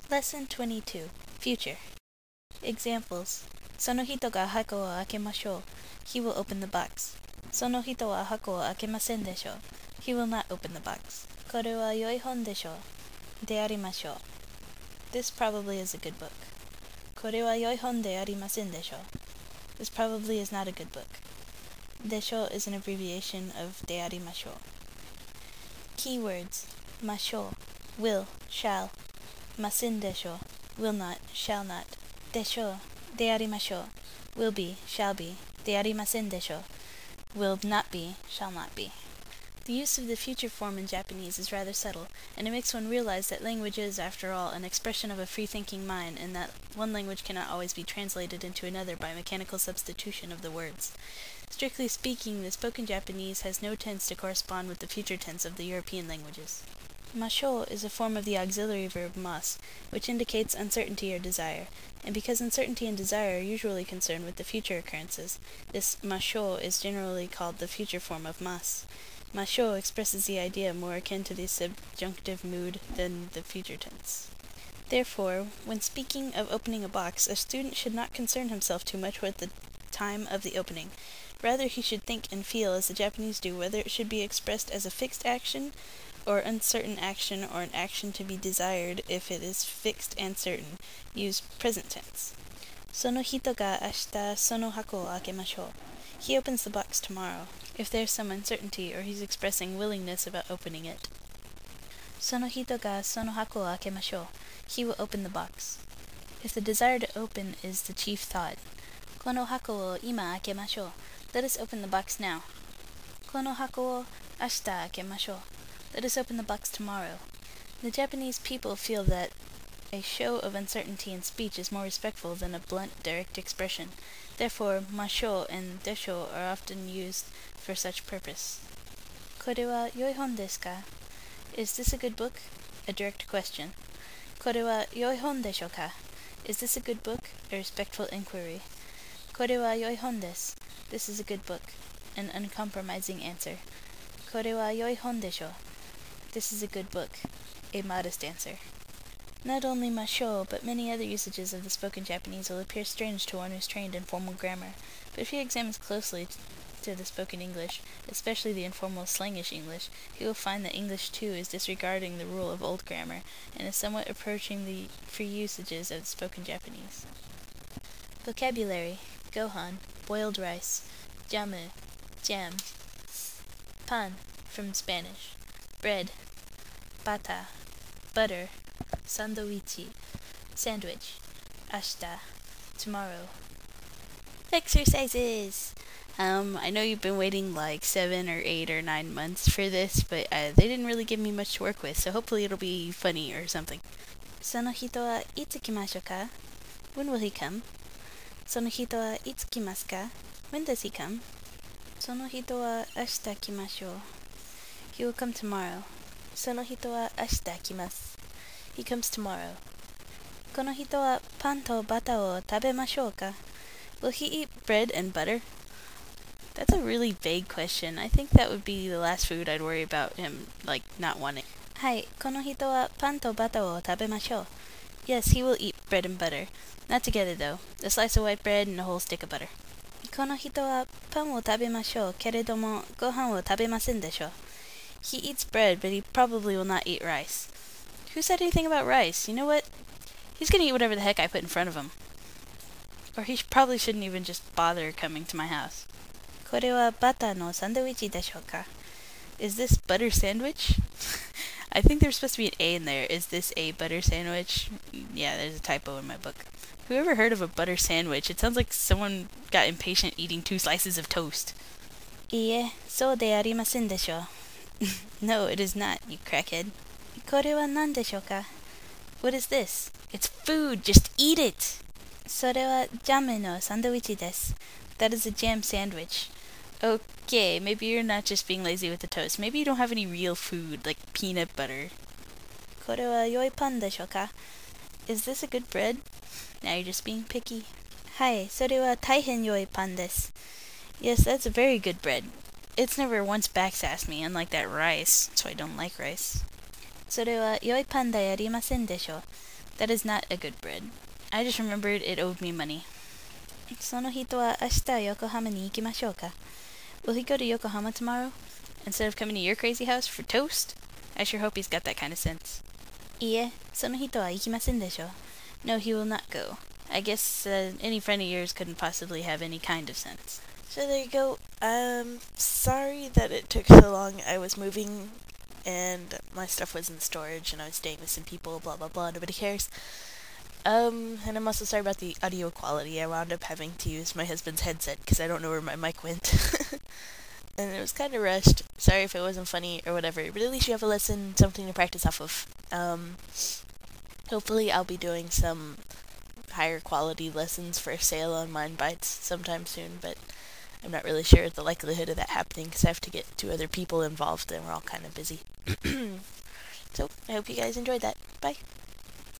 Lesson 22. Future. Examples. その人が箱を開けましょう. He will open the box. その人は箱を開けませんでしょう. He will not open the box. これは良い本でしょう. でありましょう. This probably is a good book. これは良い本でありませんでしょう. This probably is not a good book. でしょう is an abbreviation of でありましょう. Keywords. ましょう will, shall. ませんでしょう will not, shall not. でしょうでありましょう will be, shall be. でありませんでしょう will not be, shall not be. The use of the future form in Japanese is rather subtle, and it makes one realize that language is, after all, an expression of a free-thinking mind, and that one language cannot always be translated into another by mechanical substitution of the words. Strictly speaking, the spoken Japanese has no tense to correspond with the future tense of the European languages. Masho is a form of the auxiliary verb mas, which indicates uncertainty or desire, and because uncertainty and desire are usually concerned with the future occurrences, this masho is generally called the future form of mas. Masho expresses the idea more akin to the subjunctive mood than the future tense. Therefore, when speaking of opening a box, a student should not concern himself too much with the time of the opening. Rather, he should think and feel as the Japanese do whether it should be expressed as a fixed action or uncertain action, or an action to be desired. If it is fixed and certain, use present tense. その人が明日その箱を開けましょう. He opens the box tomorrow. If there's some uncertainty, or he's expressing willingness about opening it. その人がその箱を開けましょう. He will open the box. If the desire to open is the chief thought. この箱を今開けましょう. Let us open the box now. この箱を明日開けましょう. Let us open the box tomorrow. The Japanese people feel that a show of uncertainty in speech is more respectful than a blunt, direct expression. Therefore, masho and desho are often used for such purpose. これは良い本ですか? Is this a good book? A direct question. これは良い本でしょうか? Is this a good book? A respectful inquiry. これは良い本です. This is a good book. An uncompromising answer. これは良い本でしょう. This is a good book. A modest answer. Not only masho, but many other usages of the spoken Japanese will appear strange to one who's trained in formal grammar. But if he examines closely to the spoken English, especially the informal slangish English, he will find that English too is disregarding the rule of old grammar, and is somewhat approaching the free usages of the spoken Japanese. Vocabulary. Gohan, boiled rice. Jamu, jam. Pan, from Spanish. Bread. Bata, butter. Sandoichi, sandwich. Ashita, tomorrow. Exercises! I know you've been waiting like 7 or 8 or 9 months for this, but they didn't really give me much to work with, so hopefully it'll be funny or something. その人はいつ来ましょうか? When will he come? その人はいつ来ますか? When does he come? その人は明日来ましょう. He will come tomorrow. その人は明日来ます. He comes tomorrow. この人はパンとバターを食べましょうか? Will he eat bread and butter? That's a really vague question. I think that would be the last food I'd worry about him, like, not wanting. はい、この人はパンとバターを食べましょう. Yes, he will eat bread and butter. Not together, though. A slice of white bread and a whole stick of butter. この人はパンを食べましょうけれどもご飯を食べませんでしょう. He eats bread, but he probably will not eat rice. Who said anything about rice? You know what? He's gonna eat whatever the heck I put in front of him. Or he probably shouldn't even just bother coming to my house. これはバターのサンドイッチでしょうか? Is this butter sandwich? I think there's supposed to be an A in there. Is this a butter sandwich? Yeah, there's a typo in my book. Whoever heard of a butter sandwich? It sounds like someone got impatient eating 2 slices of toast. いいえ、そうでありませんでしょう. No, it is not, you crackhead. これは何でしょうか? What is this? It's food, just eat it! それはジャムのサンドイッチです. That is a jam sandwich. Okay, maybe you're not just being lazy with the toast. Maybe you don't have any real food, like peanut butter. これは良いパンでしょうか? Is this a good bread? Now you're just being picky. はい、それは大変良いパンです. Yes, that's a very good bread. It's never once backsassed me, unlike that rice, so I don't like rice. それは良いパンでありませんでしょう. That is not a good bread. I just remembered it owed me money. その人は明日横浜に行きましょうか? Will he go to Yokohama tomorrow? Instead of coming to your crazy house for toast? I sure hope he's got that kind of sense. いいえ、その人は行きませんでしょう. No, he will not go. I guess any friend of yours couldn't possibly have any kind of sense. So there you go. Sorry that it took so long. I was moving and my stuff was in storage and I was staying with some people, blah blah blah, nobody cares. And I'm also sorry about the audio quality. I wound up having to use my husband's headset because I don't know where my mic went. And it was kind of rushed. Sorry if it wasn't funny or whatever, but at least you have a lesson, something to practice off of. Hopefully I'll be doing some higher quality lessons for sale on Mind Bites sometime soon, but I'm not really sure the likelihood of that happening because I have to get 2 other people involved and we're all kind of busy. So I hope you guys enjoyed that. Bye.